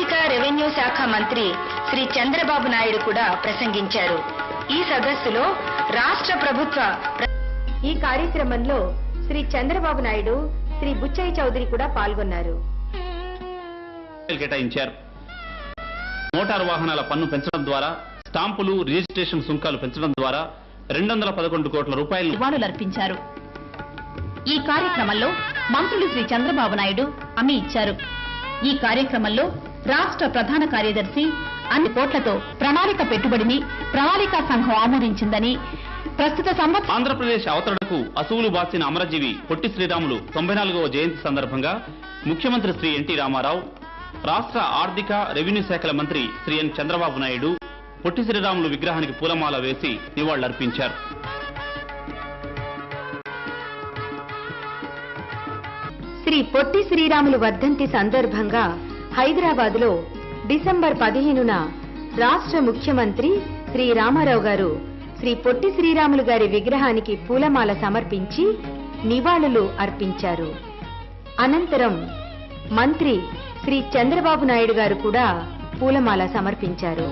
ఆర్థిక రెవెన్యూ శాఖ మంత్రి శ్రీ చంద్రబాబు నాయుడు కూడా ప్రసంగించారు. ఈ సదస్సులో రాష్ట్ర ప్రభుత్వ ఈ కార్యక్రమంలో శ్రీ చంద్రబాబు నాయుడు, శ్రీ బుచ్చయ్య చౌదరి కూడా పాల్గొన్నారు. కేటాయించారు. మోటారు వాహనాల పన్ను పెంచడం ద్వారా, స్టాంపులు, రిజిస్ట్రేషన్ సుంకాలు పెంచడం ద్వారా 211 కోట్ల రూపాయలు నివాళులర్పించారు. ఈ కార్యక్రమంలో మంత్రులు శ్రీ చంద్రబాబు నాయుడు హామీ ఇచ్చారు. ఈ కార్యక్రమంలో రాష్ట్ర ప్రధాన కార్యదర్శి అన్ని కోట్లతో ప్రణాళిక పెట్టుబడిని ప్రణాళికా సంఘం ఆమోదించిందని, ప్రస్తుత సంవత్సరం ఆంధ్రప్రదేశ్ అవతరణకు అసువులు బాసిన అమరజీవి పొట్టి శ్రీరాములు 94వ జయంతి సందర్భంగా ముఖ్యమంత్రి శ్రీ ఎన్టీ రామారావు, రాష్ట్ర ఆర్థిక రెవెన్యూ శాఖల మంత్రి శ్రీ ఎన్ చంద్రబాబు నాయుడు పొట్టి శ్రీరాములు విగ్రహానికి పూలమాల వేసి నివాళులర్పించారు. శ్రీ పొట్టి శ్రీరాములు వర్ధంతి సందర్భంగా హైదరాబాద్లో డిసెంబర్ 15న రాష్ట్ర ముఖ్యమంత్రి శ్రీ రామారావు గారు శ్రీ పొట్టి శ్రీరాములు గారి విగ్రహానికి పూలమాల సమర్పించి నివాళులు అర్పించారు. అనంతరం మంత్రి శ్రీ చంద్రబాబు నాయుడు గారు కూడా పూలమాల సమర్పించారు.